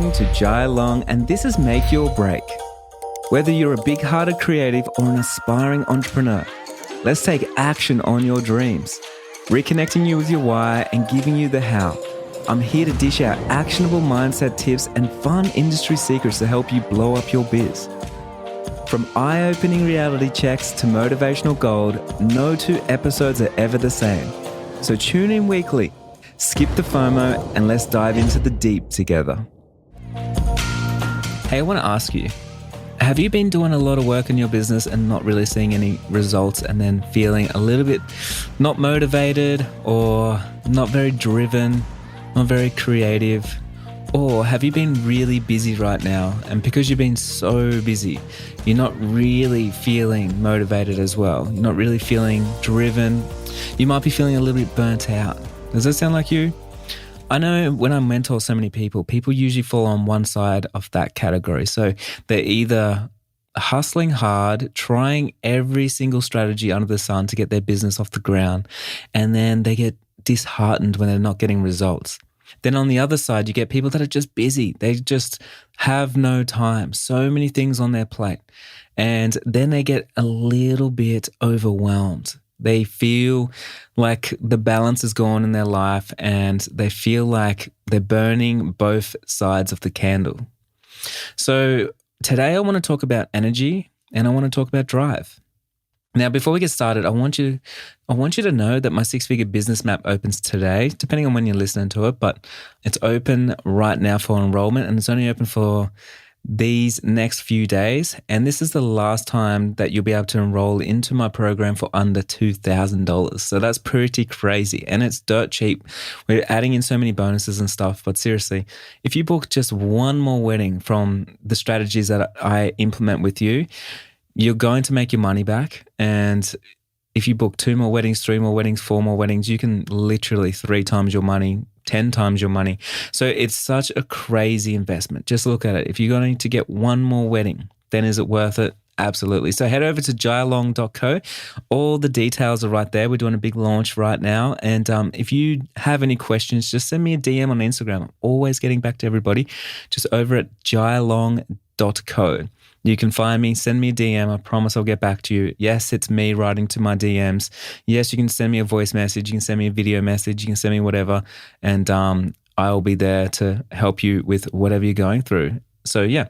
listening to Jai Long, and this is Make Your Break. Whether you're a big-hearted creative or an aspiring entrepreneur, let's take action on your dreams, reconnecting you with your why and giving you the how. I'm here to dish out actionable mindset tips and fun industry secrets to help you blow up your biz. From eye-opening reality checks to motivational gold, no two episodes are ever the same. So tune in weekly, skip the FOMO, and let's dive into the deep together. Hey, I want to ask you, have you been doing a lot of work in your business and not really seeing any results and then feeling a little bit not motivated or not very driven, not very creative? Or have you been really busy right now, and because you've been so busy, you're not really feeling motivated as well? You're not really feeling driven. You might be feeling a little bit burnt out. Does that sound like you? I know when I mentor so many people usually fall on one side of that category. So they're either hustling hard, trying every single strategy under the sun to get their business off the ground, and then they get disheartened when they're not getting results. Then on the other side, you get people that are just busy. They just have no time, so many things on their plate. And then they get a little bit overwhelmed. They feel like the balance is gone in their life and they feel like they're burning both sides of the candle. So today I want to talk about energy and I want to talk about drive. Now, before we get started, I want you to know that my 6-figure business map opens today, depending on when you're listening to it, but it's open right now for enrollment and it's only open for these next few days. And this is the last time that you'll be able to enroll into my program for under $2,000. So that's pretty crazy and it's dirt cheap. We're adding in so many bonuses and stuff, but seriously, if you book just one more wedding from the strategies that I implement with you, you're going to make your money back. And if you book 2 more weddings, 3 more weddings, 4 more weddings, you can literally 3 times your money, 10 times your money. So it's such a crazy investment. Just look at it. If you're going to get 1 more wedding, then is it worth it? Absolutely. So head over to jailong.co. All the details are right there. We're doing a big launch right now. And if you have any questions, just send me a DM on Instagram. I'm always getting back to everybody. Just over at jailong.co. You can find me, send me a DM. I promise I'll get back to you. Yes, it's me writing to my DMs. Yes, you can send me a voice message. You can send me a video message. You can send me whatever. And I'll be there to help you with whatever you're going through. So yeah,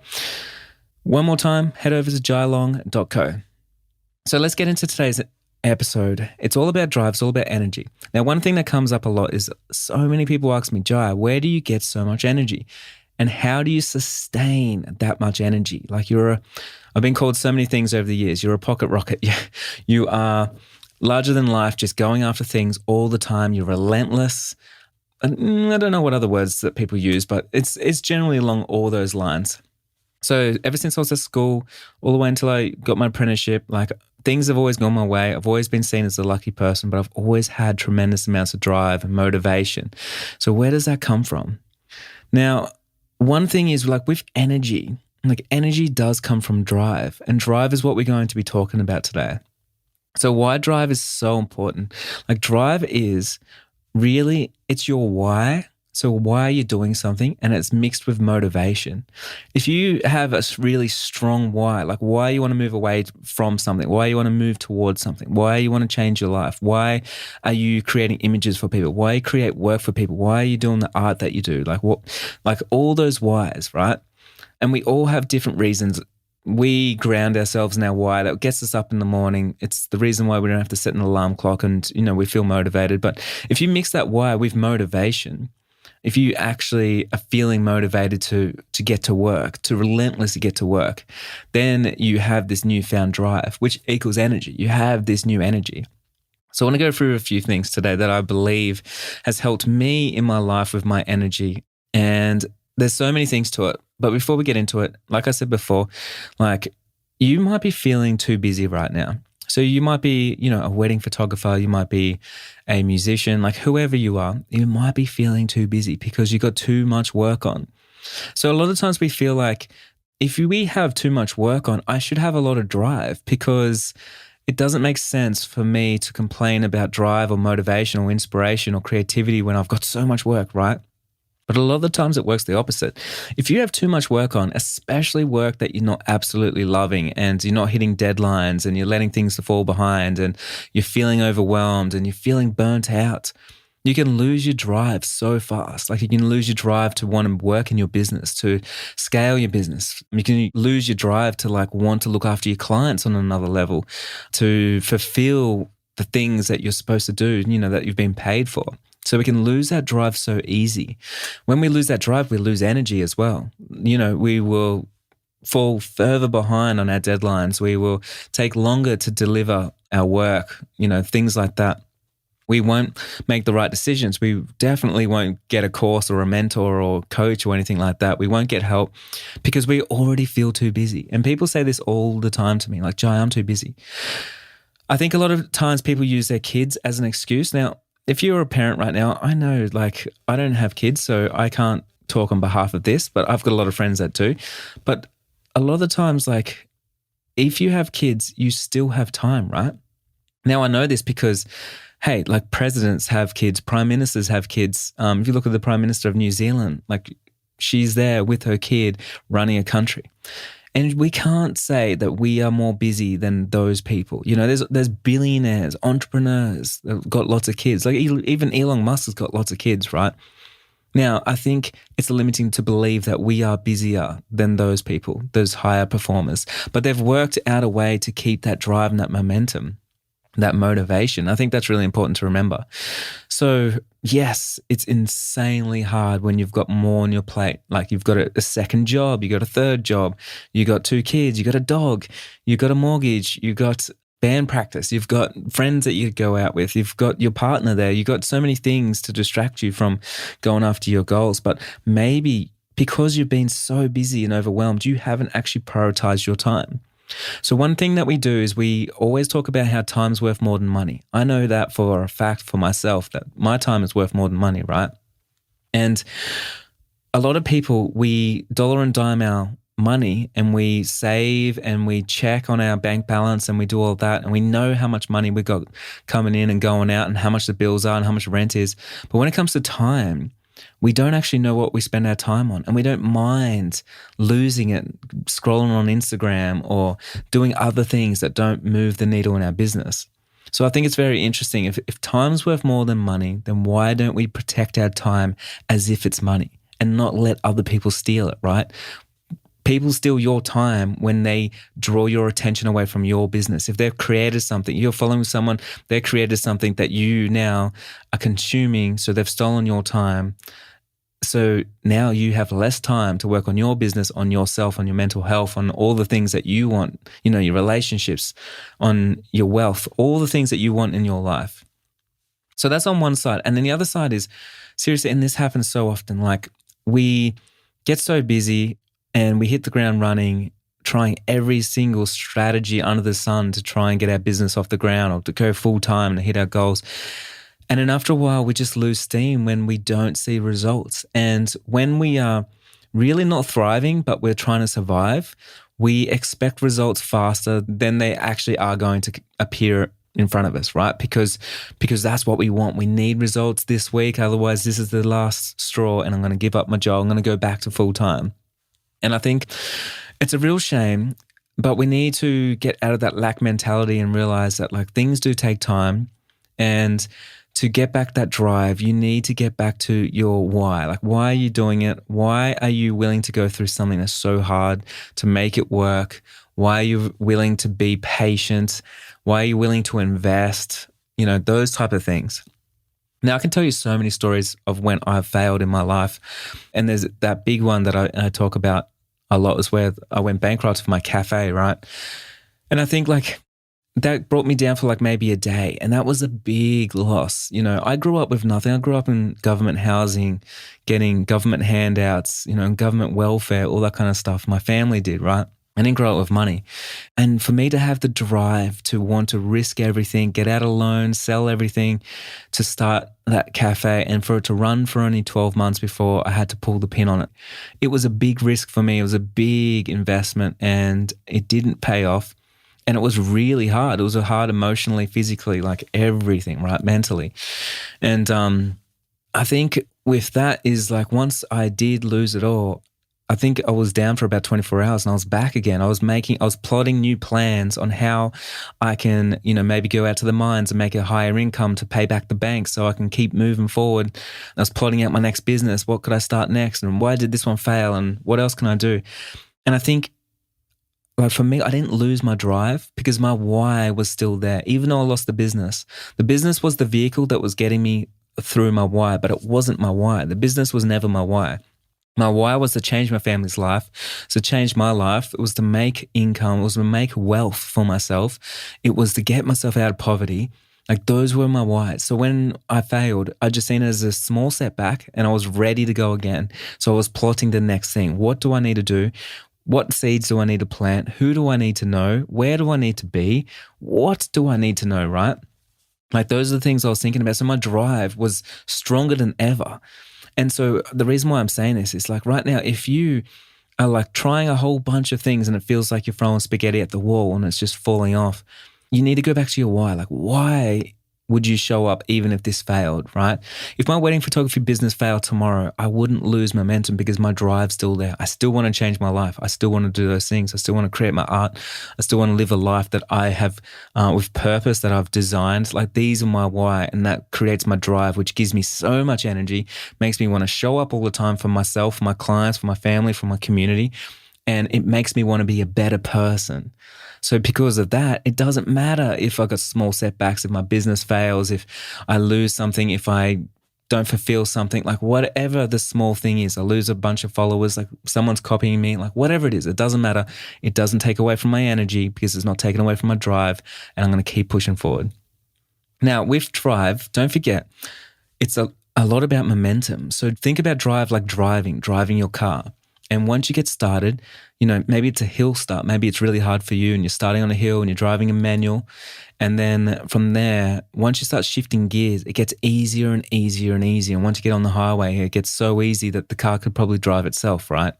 one more time, head over to jailong.co. So let's get into today's episode. It's all about drive. It's all about energy. Now, one thing that comes up a lot is so many people ask me, Jai, where do you get so much energy? And how do you sustain that much energy? Like I've been called so many things over the years. You're a pocket rocket. You are larger than life, just going after things all the time. You're relentless. And I don't know what other words that people use, but it's generally along all those lines. So ever since I was at school, all the way until I got my apprenticeship, like things have always gone my way. I've always been seen as a lucky person, but I've always had tremendous amounts of drive and motivation. So where does that come from? Now, one thing is like with energy, like energy does come from drive, and drive is what we're going to be talking about today. So why drive is so important? Like drive is really, it's your why. So why are you doing something? And it's mixed with motivation. If you have a really strong why, like why you want to move away from something, why you want to move towards something, why you want to change your life, why are you creating images for people, why you create work for people, why are you doing the art that you do, like all those whys, right? And we all have different reasons. We ground ourselves in our why that gets us up in the morning. It's the reason why we don't have to set an alarm clock and, we feel motivated. But if you mix that why with motivation, if you actually are feeling motivated to get to work, to relentlessly get to work, then you have this newfound drive, which equals energy. You have this new energy. So I want to go through a few things today that I believe has helped me in my life with my energy. And there's so many things to it. But before we get into it, like I said before, like you might be feeling too busy right now. So you might be, a wedding photographer, you might be a musician, like whoever you are, you might be feeling too busy because you got too much work on. So a lot of times we feel like if we have too much work on, I should have a lot of drive because it doesn't make sense for me to complain about drive or motivation or inspiration or creativity when I've got so much work, right? But a lot of the times it works the opposite. If you have too much work on, especially work that you're not absolutely loving and you're not hitting deadlines and you're letting things fall behind and you're feeling overwhelmed and you're feeling burnt out, you can lose your drive so fast. Like you can lose your drive to want to work in your business, to scale your business. You can lose your drive to like want to look after your clients on another level, to fulfill the things that you're supposed to do, that you've been paid for. So we can lose that drive so easy. When we lose that drive, we lose energy as well. We will fall further behind on our deadlines. We will take longer to deliver our work, things like that. We won't make the right decisions. We definitely won't get a course or a mentor or coach or anything like that. We won't get help because we already feel too busy. And people say this all the time to me, like, Jai, I'm too busy. I think a lot of times people use their kids as an excuse. Now, if you're a parent right now, I know, like, I don't have kids, so I can't talk on behalf of this, but I've got a lot of friends that do. But a lot of the times, like, if you have kids, you still have time, right? Now, I know this because, hey, like presidents have kids, prime ministers have kids. If you look at the Prime Minister of New Zealand, like she's there with her kid running a country. And we can't say that we are more busy than those people. There's billionaires, entrepreneurs that have got lots of kids. Like even Elon Musk has got lots of kids, right? Now, I think it's limiting to believe that we are busier than those people, those higher performers. But they've worked out a way to keep that drive and that momentum, that motivation. I think that's really important to remember. So yes, it's insanely hard when you've got more on your plate. Like you've got a second job, you got a third job, you got 2 kids, you got a dog, you got a mortgage, you got band practice, you've got friends that you go out with, you've got your partner there, you've got so many things to distract you from going after your goals. But maybe because you've been so busy and overwhelmed, you haven't actually prioritized your time. So one thing that we do is we always talk about how time's worth more than money. I know that for a fact for myself, that my time is worth more than money, right? And a lot of people, we dollar and dime our money and we save and we check on our bank balance and we do all that and we know how much money we got coming in and going out and how much the bills are and how much rent is. But when it comes to time, we don't actually know what we spend our time on, and we don't mind losing it, scrolling on Instagram or doing other things that don't move the needle in our business. So I think it's very interesting. If time's worth more than money, then why don't we protect our time as if it's money and not let other people steal it, right? People steal your time when they draw your attention away from your business. If they've created something, you're following someone, they've created something that you now are consuming, so they've stolen your time. So now you have less time to work on your business, on yourself, on your mental health, on all the things that you want, your relationships, on your wealth, all the things that you want in your life. So that's on one side. And then the other side is, seriously, and this happens so often, like we get so busy and we hit the ground running, trying every single strategy under the sun to try and get our business off the ground or to go full time and hit our goals. And then after a while, we just lose steam when we don't see results. And when we are really not thriving, but we're trying to survive, we expect results faster than they actually are going to appear in front of us, right? Because that's what we want. We need results this week. Otherwise, this is the last straw and I'm going to give up my job. I'm going to go back to full time. And I think it's a real shame, but we need to get out of that lack mentality and realize that like things do take time. And to get back that drive, you need to get back to your why. Like, why are you doing it? Why are you willing to go through something that's so hard to make it work? Why are you willing to be patient? Why are you willing to invest? Those type of things. Now, I can tell you so many stories of when I've failed in my life. And there's that big one that I talk about a lot is where I went bankrupt for my cafe, right? And I think like that brought me down for like maybe a day. And that was a big loss. I grew up with nothing. I grew up in government housing, getting government handouts, government welfare, all that kind of stuff. My family did, right? I didn't grow up with money. And for me to have the drive to want to risk everything, get out a loan, sell everything to start that cafe and for it to run for only 12 months before I had to pull the pin on it. It was a big risk for me. It was a big investment and it didn't pay off. And it was really hard. It was hard emotionally, physically, like everything, right? Mentally. And I think with that is like, once I did lose it all, I think I was down for about 24 hours and I was back again. I was plotting new plans on how I can, maybe go out to the mines and make a higher income to pay back the bank so I can keep moving forward. I was plotting out my next business. What could I start next? And why did this one fail? And what else can I do? And I think, like, for me, I didn't lose my drive because my why was still there. Even though I lost the business was the vehicle that was getting me through my why, but it wasn't my why. The business was never my why. My why was to change my family's life, to change my life. It was to make income. It was to make wealth for myself. It was to get myself out of poverty. Like, those were my whys. So when I failed, I just seen it as a small setback and I was ready to go again. So I was plotting the next thing. What do I need to do? What seeds do I need to plant? Who do I need to know? Where do I need to be? What do I need to know, right? Like, those are the things I was thinking about. So my drive was stronger than ever. And so the reason why I'm saying this is, like, right now, if you are like trying a whole bunch of things and it feels like you're throwing spaghetti at the wall and it's just falling off, you need to go back to your why. Like, why would you show up even if this failed, right? If my wedding photography business failed tomorrow, I wouldn't lose momentum because my drive's still there. I still want to change my life. I still want to do those things. I still want to create my art. I still want to live a life that I have with purpose, that I've designed. Like, these are my why, and that creates my drive, which gives me so much energy, makes me want to show up all the time for myself, for my clients, for my family, for my community, and it makes me want to be a better person. So because of that, it doesn't matter if I got small setbacks, if my business fails, if I lose something, if I don't fulfill something, like whatever the small thing is, I lose a bunch of followers, like someone's copying me, like whatever it is, it doesn't matter. It doesn't take away from my energy because it's not taken away from my drive, and I'm going to keep pushing forward. Now, with drive, don't forget, it's a lot about momentum. So think about drive like driving your car. And once you get started, maybe it's a hill start. Maybe it's really hard for you and you're starting on a hill and you're driving a manual. And then from there, once you start shifting gears, it gets easier and easier and easier. And once you get on the highway, it gets so easy that the car could probably drive itself, right?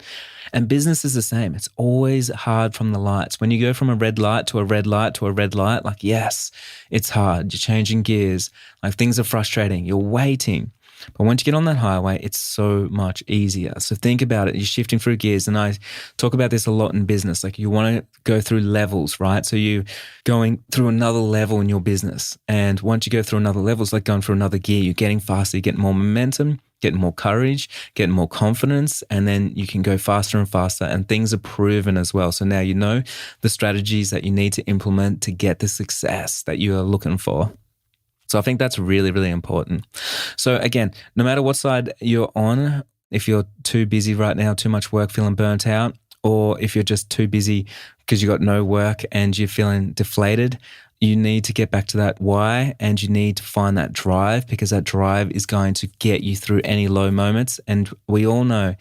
And business is the same. It's always hard from the lights. When you go from a red light to a red light to a red light, like, yes, it's hard. You're changing gears. Like, things are frustrating. You're waiting. But once you get on that highway, it's so much easier. So think about it. You're shifting through gears. And I talk about this a lot in business. Like, you want to go through levels, right? So you're going through another level in your business. And once you go through another level, it's like going through another gear. You're getting faster, you get more momentum, getting more courage, getting more confidence, and then you can go faster and faster, and things are proven as well. So now you know the strategies that you need to implement to get the success that you are looking for. So I think that's really, really important. So again, no matter what side you're on, if you're too busy right now, too much work, feeling burnt out, or if you're just too busy because you got no work and you're feeling deflated, you need to get back to that why, and you need to find that drive, because that drive is going to get you through any low moments. And we all know,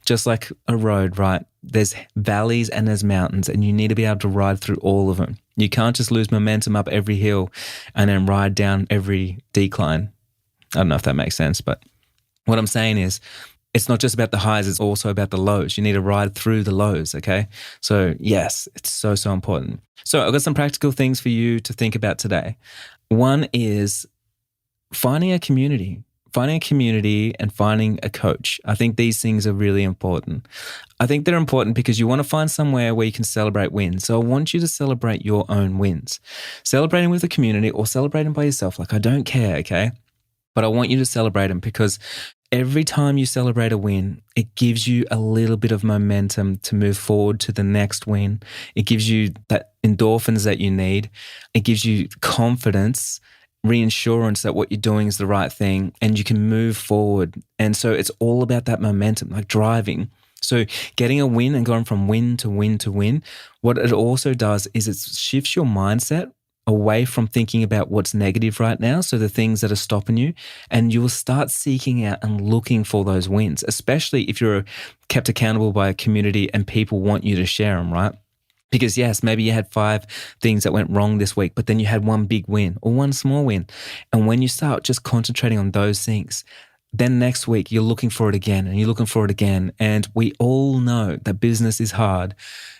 just like a road, right? There's valleys and there's mountains, and you need to be able to ride through all of them. You can't just lose momentum up every hill and then ride down every decline. I don't know if that makes sense, but what I'm saying is, it's not just about the highs, it's also about the lows. You need to ride through the lows, okay? So yes, it's so, so important. So I've got some practical things for you to think about today. One is finding a community and finding a coach. I think these things are really important. I think they're important because you want to find somewhere where you can celebrate wins. So I want you to celebrate your own wins. Celebrating with a community or celebrating by yourself, like, I don't care, okay? But I want you to celebrate them, because every time you celebrate a win, it gives you a little bit of momentum to move forward to the next win. It gives you that endorphins that you need. It gives you confidence, reassurance that what you're doing is the right thing, and you can move forward. And so it's all about that momentum, like driving. So getting a win and going from win to win to win, what it also does is it shifts your mindset away from thinking about what's negative right now, so the things that are stopping you, and you will start seeking out and looking for those wins, especially if you're kept accountable by a community and people want you to share them, right? Because yes, maybe you had 5 things that went wrong this week, but then you had one big win or one small win. And when you start just concentrating on those things, then next week you're looking for it again and you're looking for it again. And we all know that business is hard.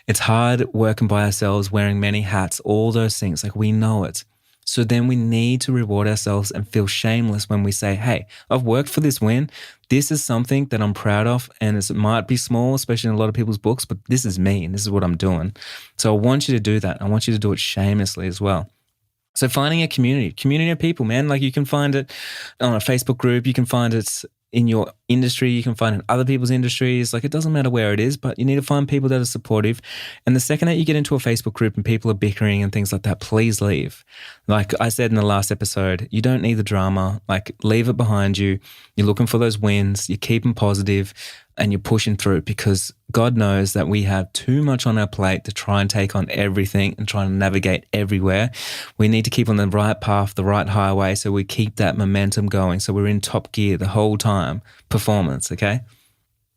It's hard working by ourselves, wearing many hats, all those things. Like, we know it. So then we need to reward ourselves and feel shameless when we say, hey, I've worked for this win. This is something that I'm proud of. And it might be small, especially in a lot of people's books, but this is me and this is what I'm doing. So I want you to do that. I want you to do it shamelessly as well. So finding a community of people, man, like you can find it on a Facebook group, you can find it in your industry, you can find it in other people's industries. Like it doesn't matter where it is, but you need to find people that are supportive. And the second that you get into a Facebook group and people are bickering and things like that, please leave. Like I said in the last episode, you don't need the drama. Like leave it behind you. You're looking for those wins. You keep them positive and you're pushing through, because God knows that we have too much on our plate to try and take on everything and try and navigate everywhere. We need to keep on the right path, the right highway, so we keep that momentum going. So we're in top gear the whole time. Performance, okay?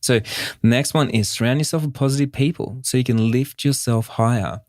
So the next one is surround yourself with positive people so you can lift yourself higher.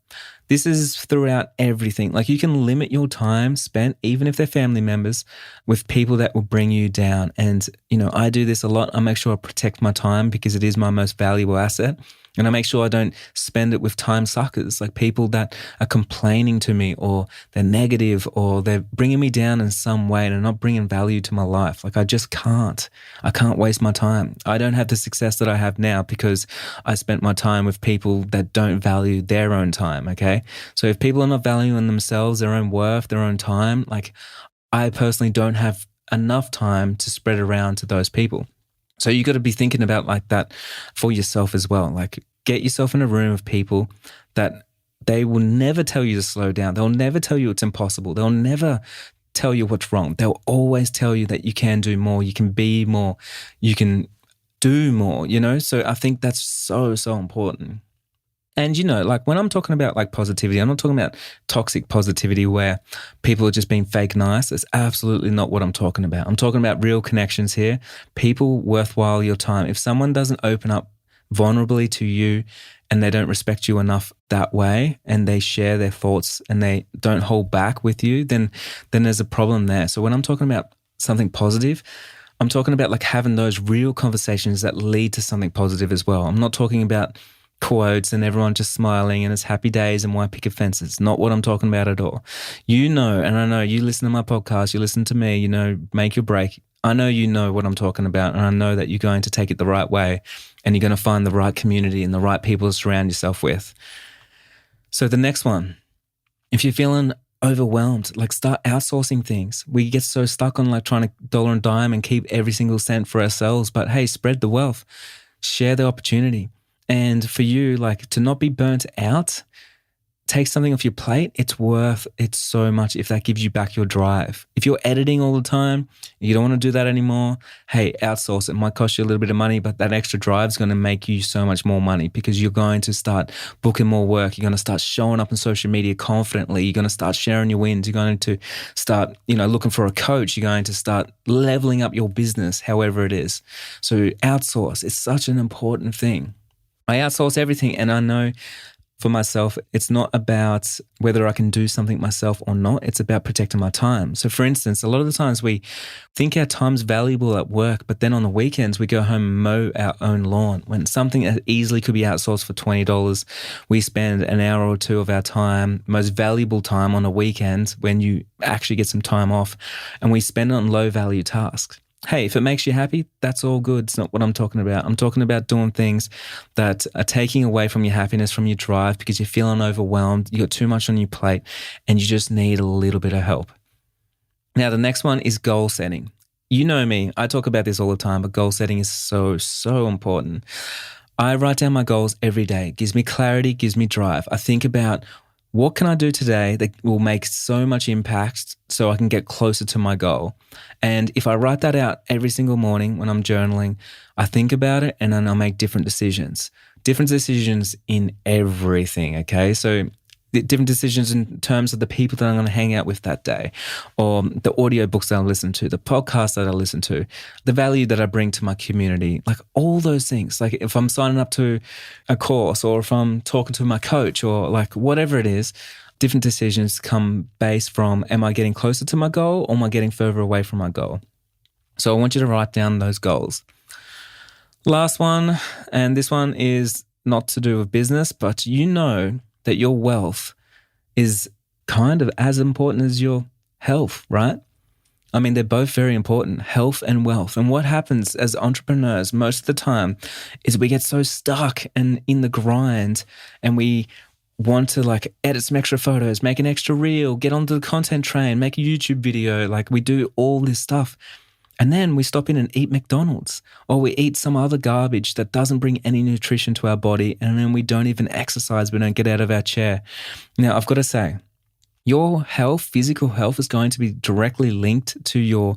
This is throughout everything. Like you can limit your time spent, even if they're family members, with people that will bring you down. And, I do this a lot. I make sure I protect my time because it is my most valuable asset. And I make sure I don't spend it with time suckers, like people that are complaining to me or they're negative or they're bringing me down in some way and are not bringing value to my life. Like I just can't. I can't waste my time. I don't have the success that I have now because I spent my time with people that don't value their own time, okay? So if people are not valuing themselves, their own worth, their own time, like I personally don't have enough time to spread around to those people. So you got to be thinking about like that for yourself as well. Like get yourself in a room of people that they will never tell you to slow down. They'll never tell you it's impossible. They'll never tell you what's wrong. They'll always tell you that you can do more, you can be more, you can do more, So I think that's so, so important. And, like when I'm talking about like positivity, I'm not talking about toxic positivity where people are just being fake nice. It's absolutely not what I'm talking about. I'm talking about real connections here, people worthwhile your time. If someone doesn't open up vulnerably to you and they don't respect you enough that way and they share their thoughts and they don't hold back with you, then there's a problem there. So when I'm talking about something positive, I'm talking about like having those real conversations that lead to something positive as well. I'm not talking about quotes and everyone just smiling and it's happy days and white picket fences. Not what I'm talking about at all. And I know you listen to my podcast, you listen to me, Make Your Break. I know you know what I'm talking about, and I know that you're going to take it the right way and you're going to find the right community and the right people to surround yourself with. So the next one, if you're feeling overwhelmed, like start outsourcing things. We get so stuck on like trying to dollar and dime and keep every single cent for ourselves, but hey, spread the wealth, share the opportunity. And for you, like to not be burnt out, take something off your plate. It's worth it so much if that gives you back your drive. If you're editing all the time, you don't want to do that anymore, hey, outsource it. It might cost you a little bit of money, but that extra drive is going to make you so much more money because you're going to start booking more work. You're going to start showing up on social media confidently. You're going to start sharing your wins. You're going to start, looking for a coach. You're going to start leveling up your business, however it is. So outsource. It's such an important thing. I outsource everything, and I know for myself, it's not about whether I can do something myself or not. It's about protecting my time. So for instance, a lot of the times we think our time's valuable at work, but then on the weekends we go home and mow our own lawn. When something that easily could be outsourced for $20, we spend an hour or two of our time, most valuable time on a weekend when you actually get some time off, and we spend it on low value tasks. Hey, if it makes you happy, that's all good. It's not what I'm talking about. I'm talking about doing things that are taking away from your happiness, from your drive, because you're feeling overwhelmed, you got too much on your plate, and you just need a little bit of help. Now, the next one is goal setting. You know me, I talk about this all the time, but goal setting is so, so important. I write down my goals every day. It gives me clarity, gives me drive. I think about what can I do today that will make so much impact so I can get closer to my goal? And if I write that out every single morning when I'm journaling, I think about it and then I'll make different decisions in everything, okay? So different decisions in terms of the people that I'm going to hang out with that day, or the audiobooks that I listen to, the podcasts that I listen to, the value that I bring to my community, like all those things. Like if I'm signing up to a course or if I'm talking to my coach or like whatever it is, different decisions come based from, am I getting closer to my goal or am I getting further away from my goal? So I want you to write down those goals. Last one, and this one is not to do with business, but that your wealth is kind of as important as your health, right? I mean, they're both very important, health and wealth. And what happens as entrepreneurs most of the time is we get so stuck and in the grind, and we want to like edit some extra photos, make an extra reel, get onto the content train, make a YouTube video. Like we do all this stuff. And then we stop in and eat McDonald's, or we eat some other garbage that doesn't bring any nutrition to our body. And then we don't even exercise. We don't get out of our chair. Now, I've got to say, your health, physical health, is going to be directly linked to your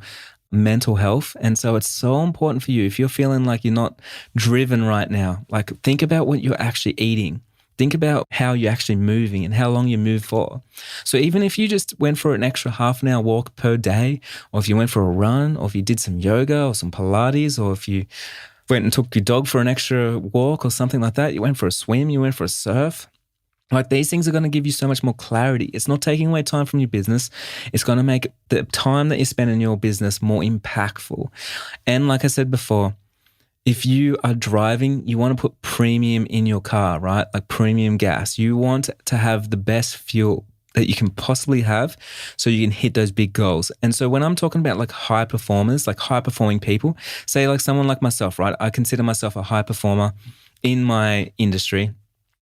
mental health. And so it's so important for you. If you're feeling like you're not driven right now, like think about what you're actually eating. Think about how you're actually moving and how long you move for. So even if you just went for an extra half an hour walk per day, or if you went for a run, or if you did some yoga or some Pilates, or if you went and took your dog for an extra walk or something like that, you went for a swim, you went for a surf, like these things are going to give you so much more clarity. It's not taking away time from your business. It's going to make the time that you spend in your business more impactful. And like I said before, if you are driving, you want to put premium in your car, right? Like premium gas. You want to have the best fuel that you can possibly have so you can hit those big goals. And so when I'm talking about like high performers, like high performing people, say like someone like myself, right? I consider myself a high performer in my industry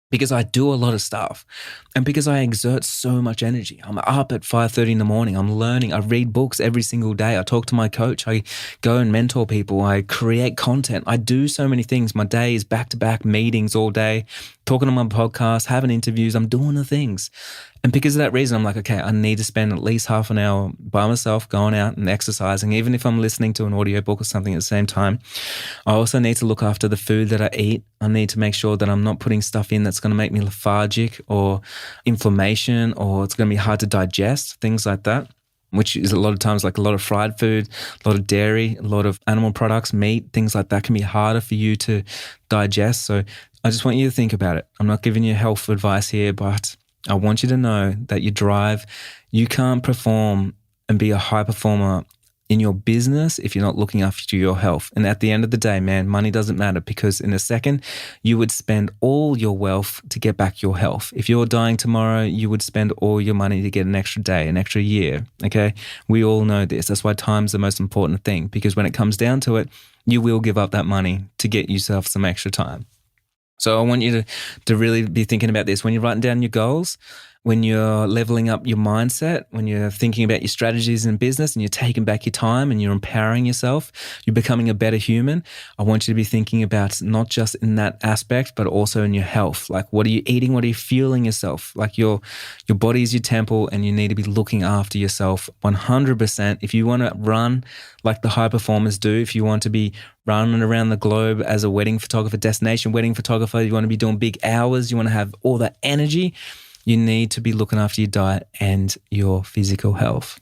because I do a lot of stuff and because I exert so much energy. I'm up at 5:30 in the morning. I'm learning. I read books every single day. I talk to my coach. I go and mentor people. I create content. I do so many things. My day is back-to-back meetings all day, talking on my podcast, having interviews. I'm doing the things. And because of that reason, I'm like, okay, I need to spend at least half an hour by myself going out and exercising, even if I'm listening to an audiobook or something at the same time. I also need to look after the food that I eat. I need to make sure that I'm not putting stuff in that's going to make me lethargic or inflammation, or it's going to be hard to digest, things like that, which is a lot of times like a lot of fried food, a lot of dairy, a lot of animal products, meat, things like that can be harder for you to digest. So I just want you to think about it. I'm not giving you health advice here, but I want you to know that you drive, you can't perform and be a high performer in your business if you're not looking after your health. And at the end of the day, man, money doesn't matter, because in a second, you would spend all your wealth to get back your health. If you're dying tomorrow, you would spend all your money to get an extra day, an extra year, okay? We all know this. That's why time's the most important thing, because when it comes down to it, you will give up that money to get yourself some extra time. So I want you to really be thinking about this when you're writing down your goals, when you're leveling up your mindset, when you're thinking about your strategies in business and you're taking back your time and you're empowering yourself, you're becoming a better human. I want you to be thinking about not just in that aspect, but also in your health. Like, what are you eating? What are you fueling yourself? Like your body is your temple, and you need to be looking after yourself 100%. If you want to run like the high performers do, if you want to be running around the globe as a wedding photographer, destination wedding photographer, you want to be doing big hours, you want to have all that energy, you need to be looking after your diet and your physical health.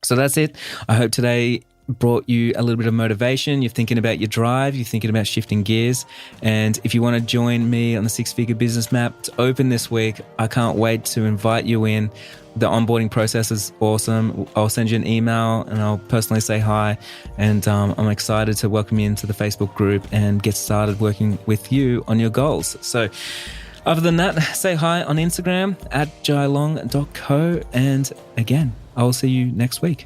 So that's it. I hope today brought you a little bit of motivation. You're thinking about your drive. You're thinking about shifting gears. And if you want to join me on the Six Figure Business Map, it's open this week. I can't wait to invite you in. The onboarding process is awesome. I'll send you an email and I'll personally say hi. And I'm excited to welcome you into the Facebook group and get started working with you on your goals. So other than that, say hi on Instagram at jailong.co. And again, I will see you next week.